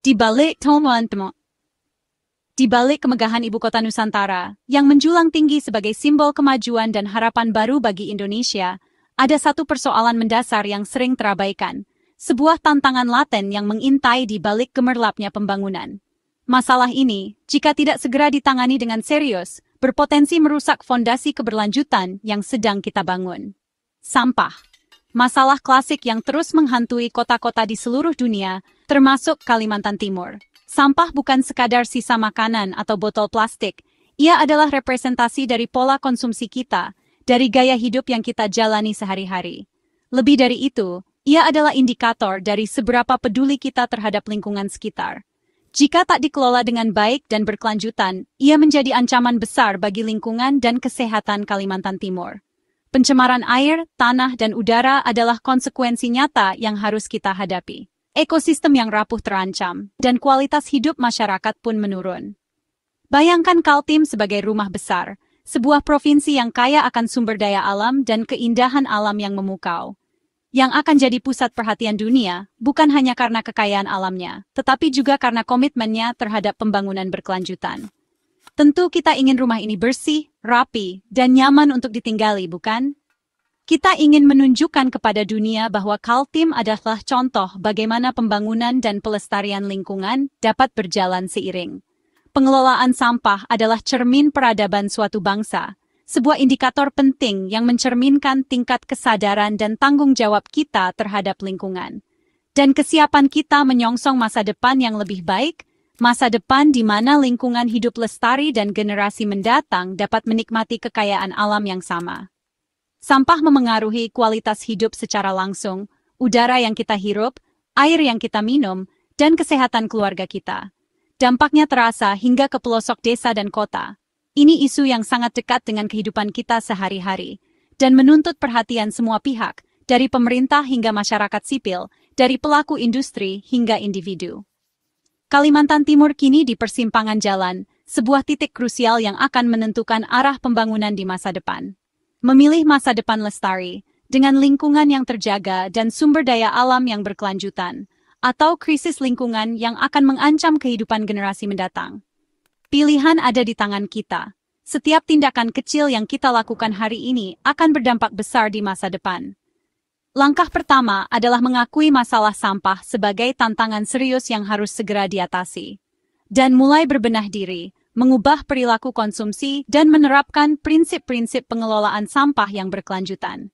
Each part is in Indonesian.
Di balik teman-teman. Di balik kemegahan ibu kota Nusantara, yang menjulang tinggi sebagai simbol kemajuan dan harapan baru bagi Indonesia, ada satu persoalan mendasar yang sering terabaikan, sebuah tantangan laten yang mengintai di balik gemerlapnya pembangunan. Masalah ini, jika tidak segera ditangani dengan serius, berpotensi merusak fondasi keberlanjutan yang sedang kita bangun. Sampah. Masalah klasik yang terus menghantui kota-kota di seluruh dunia, termasuk Kalimantan Timur. Sampah bukan sekadar sisa makanan atau botol plastik. Ia adalah representasi dari pola konsumsi kita, dari gaya hidup yang kita jalani sehari-hari. Lebih dari itu, ia adalah indikator dari seberapa peduli kita terhadap lingkungan sekitar. Jika tak dikelola dengan baik dan berkelanjutan, ia menjadi ancaman besar bagi lingkungan dan kesehatan Kalimantan Timur. Pencemaran air, tanah, dan udara adalah konsekuensi nyata yang harus kita hadapi. Ekosistem yang rapuh terancam, dan kualitas hidup masyarakat pun menurun. Bayangkan Kaltim sebagai rumah besar, sebuah provinsi yang kaya akan sumber daya alam dan keindahan alam yang memukau, yang akan jadi pusat perhatian dunia, bukan hanya karena kekayaan alamnya, tetapi juga karena komitmennya terhadap pembangunan berkelanjutan. Tentu kita ingin rumah ini bersih, rapi, dan nyaman untuk ditinggali, bukan? Kita ingin menunjukkan kepada dunia bahwa Kaltim adalah contoh bagaimana pembangunan dan pelestarian lingkungan dapat berjalan seiring. Pengelolaan sampah adalah cermin peradaban suatu bangsa, sebuah indikator penting yang mencerminkan tingkat kesadaran dan tanggung jawab kita terhadap lingkungan. Dan kesiapan kita menyongsong masa depan yang lebih baik, masa depan di mana lingkungan hidup lestari dan generasi mendatang dapat menikmati kekayaan alam yang sama. Sampah memengaruhi kualitas hidup secara langsung, udara yang kita hirup, air yang kita minum, dan kesehatan keluarga kita. Dampaknya terasa hingga ke pelosok desa dan kota. Ini isu yang sangat dekat dengan kehidupan kita sehari-hari, dan menuntut perhatian semua pihak, dari pemerintah hingga masyarakat sipil, dari pelaku industri hingga individu. Kalimantan Timur kini di persimpangan jalan, sebuah titik krusial yang akan menentukan arah pembangunan di masa depan. Memilih masa depan lestari, dengan lingkungan yang terjaga dan sumber daya alam yang berkelanjutan, atau krisis lingkungan yang akan mengancam kehidupan generasi mendatang. Pilihan ada di tangan kita. Setiap tindakan kecil yang kita lakukan hari ini akan berdampak besar di masa depan. Langkah pertama adalah mengakui masalah sampah sebagai tantangan serius yang harus segera diatasi. Dan mulai berbenah diri, mengubah perilaku konsumsi, dan menerapkan prinsip-prinsip pengelolaan sampah yang berkelanjutan.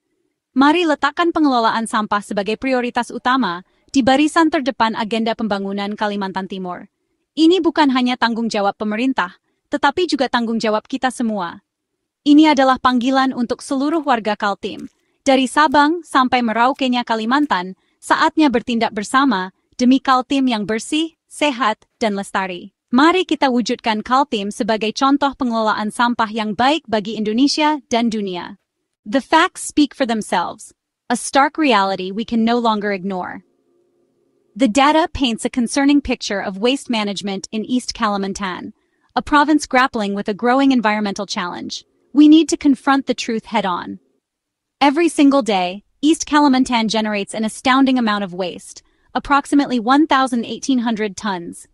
Mari letakkan pengelolaan sampah sebagai prioritas utama di barisan terdepan agenda pembangunan Kalimantan Timur. Ini bukan hanya tanggung jawab pemerintah, tetapi juga tanggung jawab kita semua. Ini adalah panggilan untuk seluruh warga Kaltim. Dari Sabang sampai Meraukenya Kalimantan, saatnya bertindak bersama demi Kaltim yang bersih, sehat, dan lestari. Mari kita wujudkan Kaltim sebagai contoh pengelolaan sampah yang baik bagi Indonesia dan dunia. The facts speak for themselves, a stark reality we can no longer ignore. The data paints a concerning picture of waste management in East Kalimantan, a province grappling with a growing environmental challenge. We need to confront the truth head-on. Every single day, East Kalimantan generates an astounding amount of waste, approximately 1,800 tons.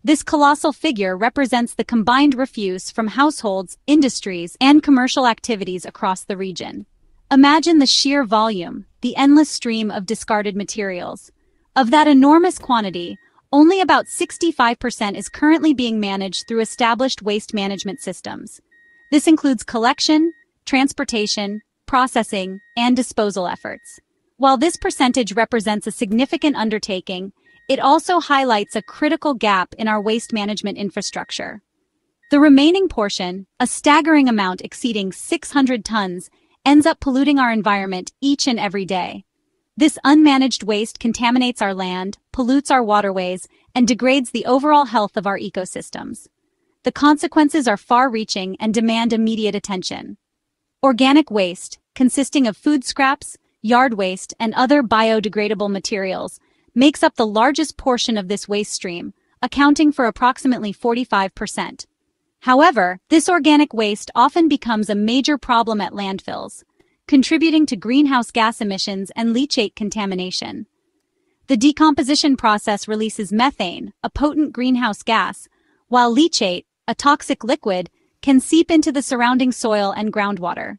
This colossal figure represents the combined refuse from households, industries, and commercial activities across the region. Imagine the sheer volume, the endless stream of discarded materials. Of that enormous quantity, only about 65% is currently being managed through established waste management systems. This includes collection, transportation, processing, and disposal efforts. While this percentage represents a significant undertaking, it also highlights a critical gap in our waste management infrastructure. The remaining portion, a staggering amount exceeding 600 tons, ends up polluting our environment each and every day. This unmanaged waste contaminates our land, pollutes our waterways, and degrades the overall health of our ecosystems. The consequences are far-reaching and demand immediate attention. Organic waste, consisting of food scraps, yard waste, and other biodegradable materials, makes up the largest portion of this waste stream, accounting for approximately 45%. However, this organic waste often becomes a major problem at landfills, contributing to greenhouse gas emissions and leachate contamination. The decomposition process releases methane, a potent greenhouse gas, while leachate, a toxic liquid, can seep into the surrounding soil and groundwater.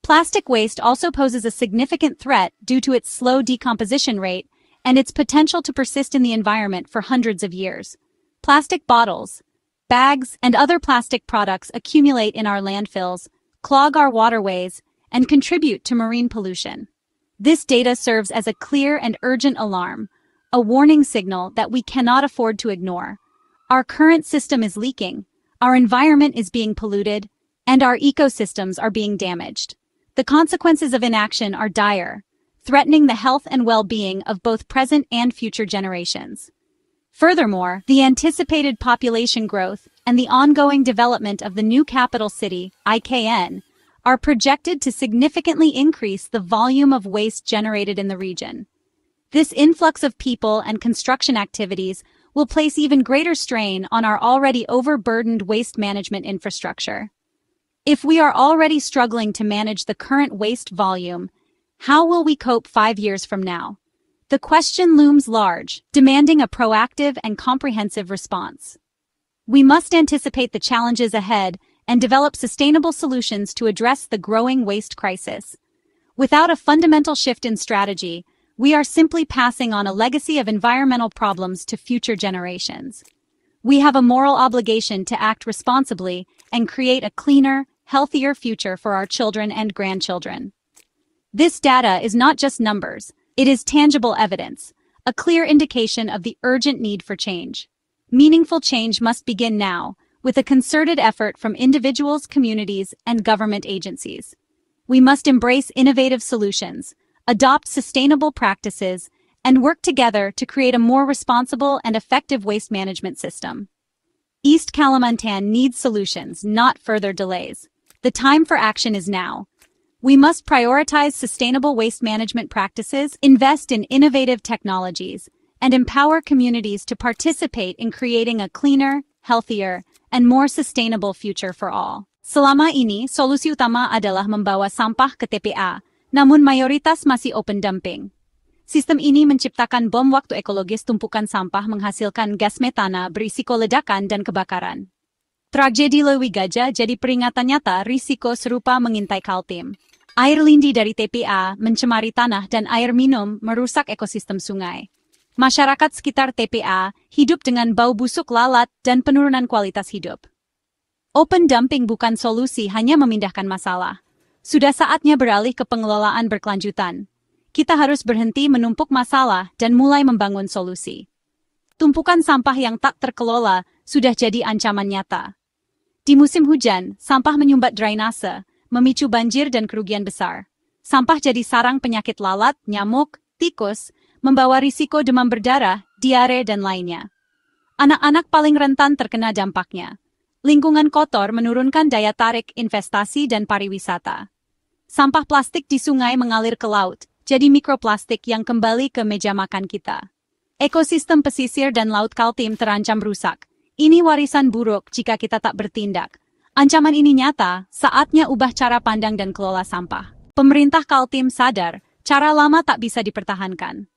Plastic waste also poses a significant threat due to its slow decomposition rate and its potential to persist in the environment for hundreds of years. Plastic bottles, bags, and other plastic products accumulate in our landfills, clog our waterways, and contribute to marine pollution. This data serves as a clear and urgent alarm, a warning signal that we cannot afford to ignore. Our current system is leaking, our environment is being polluted, and our ecosystems are being damaged. The consequences of inaction are dire, threatening the health and well-being of both present and future generations. Furthermore, the anticipated population growth and the ongoing development of the new capital city, IKN, are projected to significantly increase the volume of waste generated in the region. This influx of people and construction activities will place even greater strain on our already overburdened waste management infrastructure. If we are already struggling to manage the current waste volume, how will we cope 5 years from now? The question looms large, demanding a proactive and comprehensive response. We must anticipate the challenges ahead and develop sustainable solutions to address the growing waste crisis. Without a fundamental shift in strategy, we are simply passing on a legacy of environmental problems to future generations. We have a moral obligation to act responsibly and create a cleaner, healthier future for our children and grandchildren. This data is not just numbers, it is tangible evidence, a clear indication of the urgent need for change. Meaningful change must begin now, with a concerted effort from individuals, communities, and government agencies. We must embrace innovative solutions, adopt sustainable practices, and work together to create a more responsible and effective waste management system. East Kalimantan needs solutions, not further delays. The time for action is now. We must prioritize sustainable waste management practices, invest in innovative technologies, and empower communities to participate in creating a cleaner, healthier, and more sustainable future for all. Selama ini, solusi utama adalah membawa sampah ke TPA, namun mayoritas masih open dumping. Sistem ini menciptakan bom waktu ekologis. Tumpukan sampah menghasilkan gas metana berisiko ledakan dan kebakaran. Tragedi Leuwi Gajah jadi peringatan nyata risiko serupa mengintai Kaltim. Air lindi dari TPA mencemari tanah dan air minum merusak ekosistem sungai. Masyarakat sekitar TPA hidup dengan bau busuk lalat dan penurunan kualitas hidup. Open dumping bukan solusi, hanya memindahkan masalah. Sudah saatnya beralih ke pengelolaan berkelanjutan. Kita harus berhenti menumpuk masalah dan mulai membangun solusi. Tumpukan sampah yang tak terkelola sudah jadi ancaman nyata. Di musim hujan, sampah menyumbat drainase, memicu banjir dan kerugian besar. Sampah jadi sarang penyakit lalat, nyamuk, tikus, membawa risiko demam berdarah, diare, dan lainnya. Anak-anak paling rentan terkena dampaknya. Lingkungan kotor menurunkan daya tarik investasi dan pariwisata. Sampah plastik di sungai mengalir ke laut, jadi mikroplastik yang kembali ke meja makan kita. Ekosistem pesisir dan laut Kaltim terancam rusak. Ini warisan buruk jika kita tak bertindak. Ancaman ini nyata, saatnya ubah cara pandang dan kelola sampah. Pemerintah Kaltim sadar, cara lama tak bisa dipertahankan.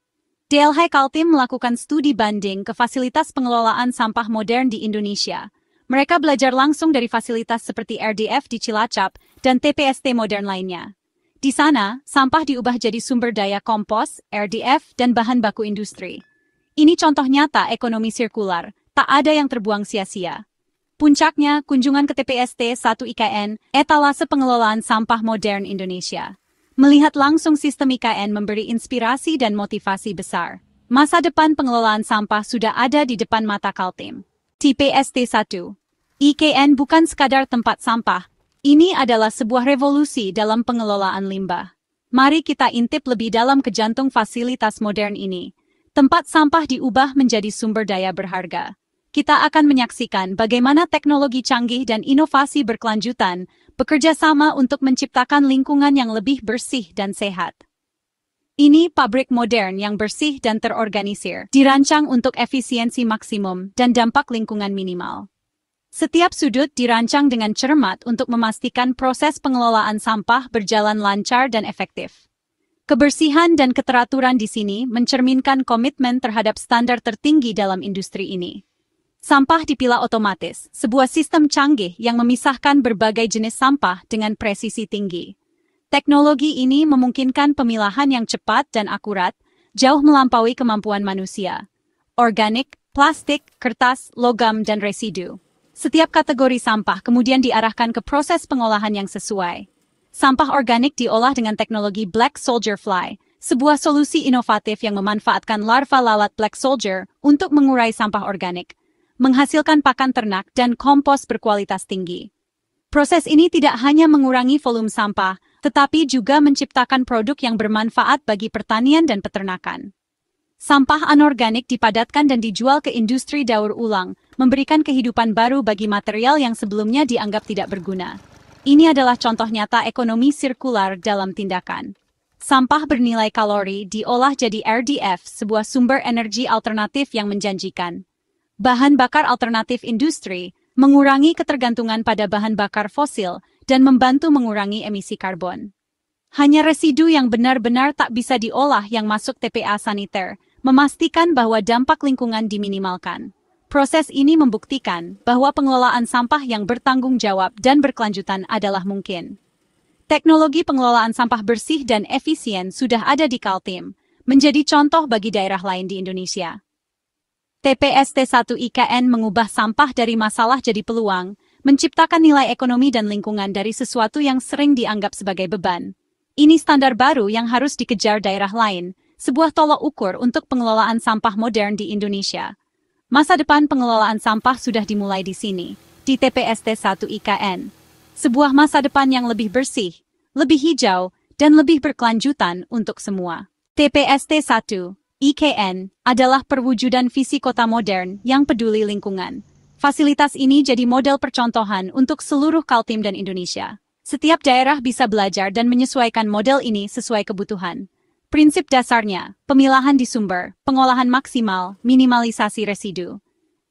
DLH Kaltim melakukan studi banding ke fasilitas pengelolaan sampah modern di Indonesia. Mereka belajar langsung dari fasilitas seperti RDF di Cilacap dan TPST modern lainnya. Di sana, sampah diubah jadi sumber daya kompos, RDF, dan bahan baku industri. Ini contoh nyata ekonomi sirkular, tak ada yang terbuang sia-sia. Puncaknya, kunjungan ke TPST 1 IKN, etalase pengelolaan sampah modern Indonesia. Melihat langsung sistem IKN memberi inspirasi dan motivasi besar. Masa depan pengelolaan sampah sudah ada di depan mata Kaltim. TPST 1. IKN bukan sekadar tempat sampah, ini adalah sebuah revolusi dalam pengelolaan limbah. Mari kita intip lebih dalam ke jantung fasilitas modern ini. Tempat sampah diubah menjadi sumber daya berharga. Kita akan menyaksikan bagaimana teknologi canggih dan inovasi berkelanjutan bekerja sama untuk menciptakan lingkungan yang lebih bersih dan sehat. Ini pabrik modern yang bersih dan terorganisir, dirancang untuk efisiensi maksimum dan dampak lingkungan minimal. Setiap sudut dirancang dengan cermat untuk memastikan proses pengelolaan sampah berjalan lancar dan efektif. Kebersihan dan keteraturan di sini mencerminkan komitmen terhadap standar tertinggi dalam industri ini. Sampah dipilah otomatis, sebuah sistem canggih yang memisahkan berbagai jenis sampah dengan presisi tinggi. Teknologi ini memungkinkan pemilahan yang cepat dan akurat, jauh melampaui kemampuan manusia. Organik, plastik, kertas, logam, dan residu. Setiap kategori sampah kemudian diarahkan ke proses pengolahan yang sesuai. Sampah organik diolah dengan teknologi Black Soldier Fly, sebuah solusi inovatif yang memanfaatkan larva lalat Black Soldier untuk mengurai sampah organik, menghasilkan pakan ternak dan kompos berkualitas tinggi. Proses ini tidak hanya mengurangi volume sampah, tetapi juga menciptakan produk yang bermanfaat bagi pertanian dan peternakan. Sampah anorganik dipadatkan dan dijual ke industri daur ulang, memberikan kehidupan baru bagi material yang sebelumnya dianggap tidak berguna. Ini adalah contoh nyata ekonomi sirkular dalam tindakan. Sampah bernilai kalori diolah jadi RDF, sebuah sumber energi alternatif yang menjanjikan. Bahan bakar alternatif industri mengurangi ketergantungan pada bahan bakar fosil dan membantu mengurangi emisi karbon. Hanya residu yang benar-benar tak bisa diolah yang masuk TPA saniter, memastikan bahwa dampak lingkungan diminimalkan. Proses ini membuktikan bahwa pengelolaan sampah yang bertanggung jawab dan berkelanjutan adalah mungkin. Teknologi pengelolaan sampah bersih dan efisien sudah ada di Kaltim, menjadi contoh bagi daerah lain di Indonesia. TPST1 IKN mengubah sampah dari masalah jadi peluang, menciptakan nilai ekonomi dan lingkungan dari sesuatu yang sering dianggap sebagai beban. Ini standar baru yang harus dikejar daerah lain, sebuah tolok ukur untuk pengelolaan sampah modern di Indonesia. Masa depan pengelolaan sampah sudah dimulai di sini, di TPST1 IKN. Sebuah masa depan yang lebih bersih, lebih hijau, dan lebih berkelanjutan untuk semua. TPST1 IKN adalah perwujudan visi kota modern yang peduli lingkungan. Fasilitas ini jadi model percontohan untuk seluruh Kaltim dan Indonesia. Setiap daerah bisa belajar dan menyesuaikan model ini sesuai kebutuhan. Prinsip dasarnya, pemilahan di sumber, pengolahan maksimal, minimalisasi residu.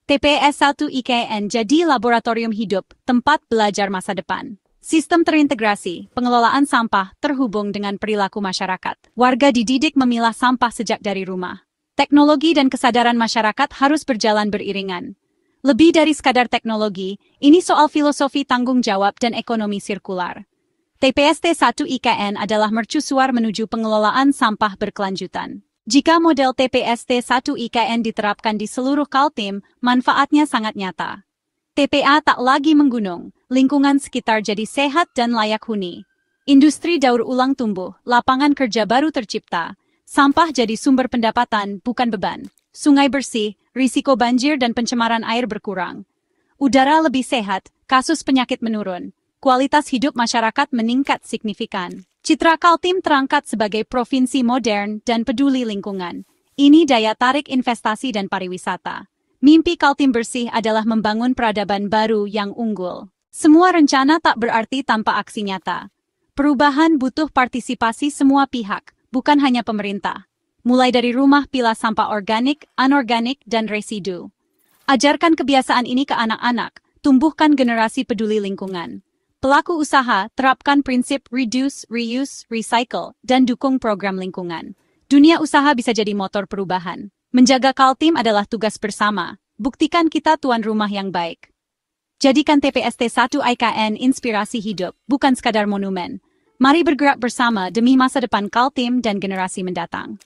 TPS1 IKN jadi laboratorium hidup, tempat belajar masa depan. Sistem terintegrasi, pengelolaan sampah terhubung dengan perilaku masyarakat. Warga dididik memilah sampah sejak dari rumah. Teknologi dan kesadaran masyarakat harus berjalan beriringan. Lebih dari sekadar teknologi, ini soal filosofi tanggung jawab dan ekonomi sirkular. TPST1 IKN adalah mercusuar menuju pengelolaan sampah berkelanjutan. Jika model TPST1 IKN diterapkan di seluruh Kaltim, manfaatnya sangat nyata. TPA tak lagi menggunung, lingkungan sekitar jadi sehat dan layak huni. Industri daur ulang tumbuh, lapangan kerja baru tercipta, sampah jadi sumber pendapatan, bukan beban. Sungai bersih, risiko banjir dan pencemaran air berkurang. Udara lebih sehat, kasus penyakit menurun. Kualitas hidup masyarakat meningkat signifikan. Citra Kaltim terangkat sebagai provinsi modern dan peduli lingkungan. Ini daya tarik investasi dan pariwisata. Mimpi Kaltim bersih adalah membangun peradaban baru yang unggul. Semua rencana tak berarti tanpa aksi nyata. Perubahan butuh partisipasi semua pihak, bukan hanya pemerintah. Mulai dari rumah pilah sampah organik, anorganik, dan residu. Ajarkan kebiasaan ini ke anak-anak, tumbuhkan generasi peduli lingkungan. Pelaku usaha terapkan prinsip reduce, reuse, recycle, dan dukung program lingkungan. Dunia usaha bisa jadi motor perubahan. Menjaga Kaltim adalah tugas bersama. Buktikan kita tuan rumah yang baik. Jadikan TPST1 IKN inspirasi hidup, bukan sekadar monumen. Mari bergerak bersama demi masa depan Kaltim dan generasi mendatang.